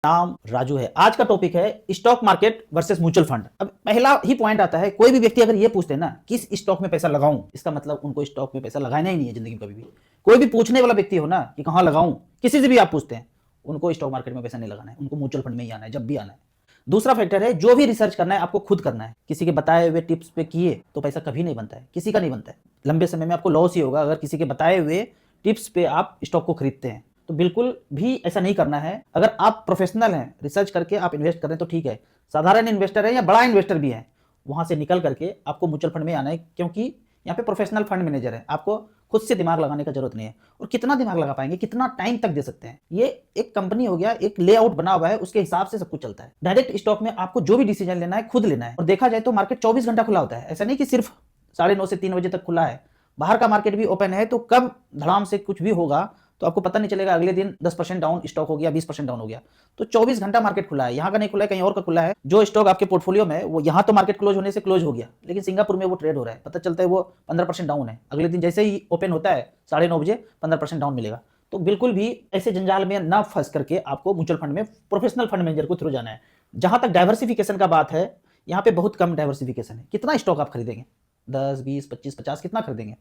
नाम राजू है। आज का टॉपिक है stock market versus mutual fund. अब पहला ही पॉइंट आता है, कोई भी व्यक्ति अगर ये पूछते हैं ना किस स्टॉक में पैसा लगाऊं, इसका मतलब उनको स्टॉक में पैसा लगाना ही नहीं है जिंदगी में कभी भी। कोई भी पूछने वाला व्यक्ति हो ना कि कहां लगाऊं, किसी से भी आप पूछते हैं, उनको स्टॉक मार्केट में पैसा नहीं लगाना है, उनको म्यूचुअल फंड में ही आना है जब भी आना है। दूसरा फैक्टर है, जो भी रिसर्च करना है आपको खुद करना है। किसी के बताए हुए टिप्स पे किए तो पैसा कभी नहीं बनता है, किसी का नहीं बनता है। लंबे समय में आपको लॉस ही होगा अगर किसी के बताए हुए टिप्स पे आप स्टॉक को खरीदते हैं। तो बिल्कुल भी ऐसा नहीं करना है। अगर आप प्रोफेशनल हैं, रिसर्च करके आप इन्वेस्ट करें तो ठीक है। साधारण इन्वेस्टर है या बड़ा इन्वेस्टर भी है, वहां से निकल करके आपको म्यूचुअल फंड में आना है, क्योंकि यहाँ पे प्रोफेशनल फंड मैनेजर है। आपको खुद से दिमाग लगाने का जरूरत नहीं है। और कितना दिमाग लगा पाएंगे, कितना टाइम तक दे सकते हैं, ये एक कंपनी हो गया, एक लेआउट बना हुआ है, उसके हिसाब से सब कुछ चलता है। डायरेक्ट स्टॉक में आपको जो भी डिसीजन लेना है खुद लेना है। और देखा जाए तो मार्केट 24 घंटा खुला होता है, ऐसा नहीं कि सिर्फ 9:30 से 3 बजे तक खुला है। बाहर का मार्केट भी ओपन है, तो कब धड़ाम से कुछ भी होगा तो आपको पता नहीं चलेगा। अगले दिन 10% डाउन स्टॉक हो गया, 20% डाउन हो गया। तो 24 घंटा मार्केट खुला है। यहाँ का नहीं खुला है, कहीं और का खुला है। जो स्टॉक आपके पोर्टफोलियो में वो यहाँ तो मार्केट क्लोज होने से क्लोज हो गया, लेकिन सिंगापुर में वो ट्रेड हो रहा है, पता चलता है वो 15% डाउन है। अगले दिन जैसे ही ओपन होता है 9:30 बजे 15% डाउन मिलेगा। तो बिल्कुल भी ऐसे जंजाल में ना फंस करके आपको म्यूचुअल फंड में प्रोफेशनल फंड मैनेजर को थ्रू जाना है। जहां तक डाइवर्सिफिकेशन का बात है, यहाँ पे बहुत कम डाइवर्सिफिकेशन है। कितना स्टॉक आप खरीदेंगे? 10, 20, 25, 50 कितना खरीदेंगे?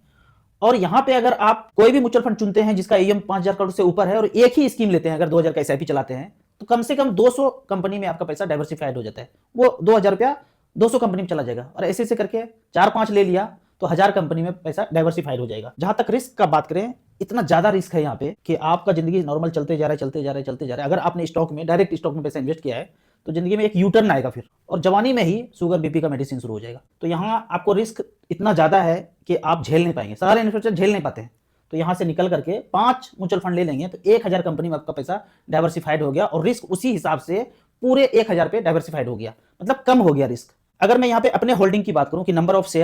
और यहाँ पे अगर आप कोई भी म्यूचुअल फंड चुनते हैं जिसका ईएम 5,000 करोड़ से ऊपर है और एक ही स्कीम लेते हैं, अगर 2,000 का एसआईपी चलाते हैं, तो कम से कम 200 कंपनी में आपका पैसा डाइवर्सिफाइड हो जाता है। वो 2,000 रुपया 200 कंपनी में चला जाएगा। और ऐसे करके 4-5 ले लिया तो 1000 कंपनी में पैसा डाइवर्सिफाइड हो जाएगा। जहां तक रिस्क का बात करें, इतना ज्यादा रिस्क है यहाँ पे कि आपका जिंदगी नॉर्मल चलते जा रहा है, चलते जा रहा है, चलते जा रहा है। अगर आपने स्टॉक में, डायरेक्ट स्टॉक में पैसा इन्वेस्ट किया है, तो जिंदगी में एक यू टर्न आएगा फिर, और जवानी में ही शुगर बीपी का मेडिसिन शुरू हो जाएगा। तो यहाँ आपको रिस्क इतना ज्यादा है कि आप झेल नहीं पाएंगे, सारे इन्वेस्टर झेल नहीं पाते हैं। तो यहाँ से निकल करके 5 म्यूचुअल फंड ले लेंगे तो 1000 कंपनी में आपका पैसा डाइवर्सिफाइड हो गया, और रिस्क उसी हिसाब से पूरे 1000 पे डाइवर्सिफाइड हो गया, मतलब कम हो गया रिस्क। अगर मैं यहाँ पे अपने होल्डिंग की बात करूं कि नंबर ऑफ शेयर